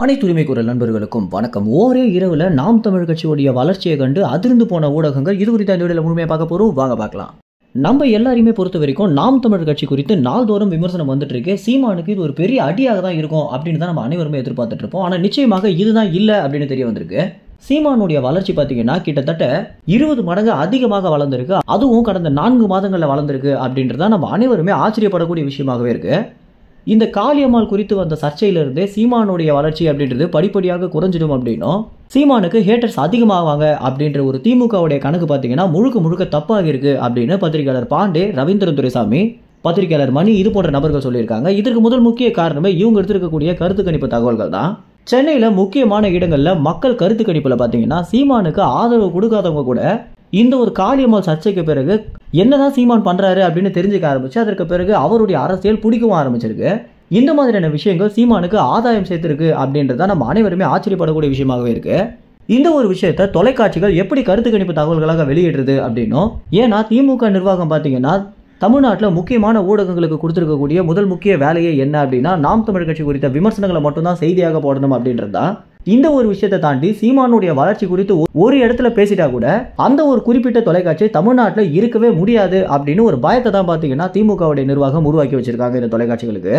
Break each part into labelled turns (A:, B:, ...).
A: அனைத்து உரிமை குரல் நண்பர்களுக்கும் வணக்கம். ஒரே இரவுல நாம் தமிழ் கட்சியுடைய வளர்ச்சியை கண்டு அதிர்ந்து போன ஊடகங்கள் இது குறித்த இந்த வீடியோல முழுமையாக பார்க்க போறோம். வாங்க பார்க்கலாம். நம்ம எல்லாரையுமே பொறுத்த வரைக்கும் நாம் தமிழ் கட்சி குறித்து நாள்தோறும் விமர்சனம் வந்துட்டு இருக்கு. சீமானுக்கு இது ஒரு பெரிய அடியாக தான் இருக்கும் அப்படின்னு தான் நம்ம அனைவருமே எதிர்பார்த்துட்டு இருப்போம். ஆனா நிச்சயமாக இதுதான் இல்லை அப்படின்னு தெரிய வந்திருக்கு. சீமானுடைய வளர்ச்சி பார்த்தீங்கன்னா கிட்டத்தட்ட 20 மடங்கு அதிகமாக வளர்ந்திருக்கு. அதுவும் கடந்த 4 மாதங்களில் வளர்ந்திருக்கு அப்படின்றத நம்ம அனைவருமே ஆச்சரியப்படக்கூடிய விஷயமாகவே இருக்கு. இந்த காளியம்மாள் குறித்து வந்த சர்ச்சையிலிருந்தே சீமானுடைய வளர்ச்சி அப்படின்றது படிப்படியாக குறைஞ்சிடும் அப்படின்னும், சீமானுக்கு ஹேட்டர்ஸ் அதிகமாவாங்க அப்படின்ற ஒரு திமுகவுடைய கணக்கு பார்த்தீங்கன்னா முழுக்க தப்பாக இருக்கு அப்படின்னு பத்திரிகையாளர் பாண்டே, ரவீந்திரன் துரைசாமி, பத்திரிகையாளர் மணி இது போன்ற நபர்கள் சொல்லியிருக்காங்க. இதற்கு முதல் முக்கிய காரணமே இவங்க எடுத்திருக்கக்கூடிய கருத்து கணிப்பு தகவல்கள் தான். சென்னையில் முக்கியமான இடங்களில் மக்கள் கருத்து கணிப்பில் பார்த்தீங்கன்னா சீமானுக்கு ஆதரவு கொடுக்காதவங்க கூட இந்த ஒரு காளியம்மாள் சர்ச்சைக்கு பிறகு என்னதான் சீமான் பண்றாரு அப்படின்னு தெரிஞ்சுக்க ஆரம்பிச்சு அதற்கு பிறகு அவருடைய அரசியல் பிடிக்கவும் ஆரம்பிச்சிருக்கு. இந்த மாதிரியான விஷயங்கள் சீமானுக்கு ஆதாயம் சேர்த்திருக்கு அப்படின்றத நம்ம அனைவருமே ஆச்சரியப்படக்கூடிய விஷயமாகவே இருக்கு. இந்த ஒரு விஷயத்த தொலைக்காட்சிகள் எப்படி கருத்து கணிப்பு தகவல்களாக வெளியிடுறது அப்படின்னும், ஏன்னா திமுக நிர்வாகம் பார்த்தீங்கன்னா தமிழ்நாட்டில் முக்கியமான ஊடகங்களுக்கு கொடுத்துருக்கக்கூடிய முதல் முக்கிய வேலையே என்ன அப்படின்னா நாம் தமிழ் கட்சி குறித்த விமர்சனங்களை மட்டும்தான் செய்தியாக போடணும் அப்படின்றது தான். இந்த ஒரு விஷயத்தை தாண்டி சீமானுடைய வளர்ச்சி குறித்து ஒரு இடத்துல பேசிட்டா கூட அந்த ஒரு குறிப்பிட்ட தொலைக்காட்சி தமிழ்நாட்டில் இருக்கவே முடியாது அப்படின்னு ஒரு பயத்தை தான் பார்த்தீங்கன்னா திமுகவுடைய நிர்வாகம் உருவாக்கி வச்சிருக்காங்க இந்த தொலைக்காட்சிகளுக்கு.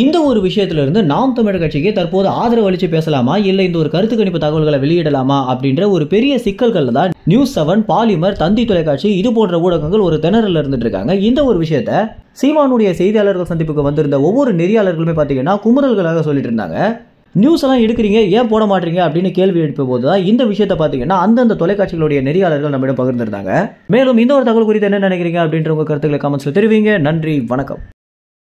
A: இந்த ஒரு விஷயத்துல இருந்து நாம் தமிழ் கட்சிக்கு தற்போது ஆதரவு அளிச்சு பேசலாமா இல்லை இந்த ஒரு கருத்து கணிப்பு தகவல்களை வெளியிடலாமா அப்படின்ற ஒரு பெரிய சிக்கல்கள் தான் நியூஸ் 7, பாலிமர், தந்தி தொலைக்காட்சி இது போன்ற ஊடகங்கள் ஒரு திணறல இருந்துட்டு இருக்காங்க. இந்த ஒரு விஷயத்த சீமானுடைய செய்தியாளர்கள் சந்திப்புக்கு வந்திருந்த ஒவ்வொரு நெறியாளர்களுமே பார்த்தீங்கன்னா குமுறல்களாக சொல்லிட்டு இருந்தாங்க. நியூஸ் எல்லாம் எடுக்கிறீங்க, ஏன் போட மாட்டீங்க அப்படின்னு கேள்வி எழுப்பும் போது தான் இந்த விஷயத்தை பார்த்தீங்கன்னா அந்தந்த தொலைக்காட்சிகளுடைய நெறியாளர்கள் நம்மிடம் பகிர்ந்திருந்தாங்க. மேலும் இந்த ஒரு தகவல் குறித்து என்ன நினைக்கிறீங்க அப்படின்ற உங்க கருத்துக்களை கமெண்ட்ஸ்ல தெரிவிங்க. நன்றி, வணக்கம்.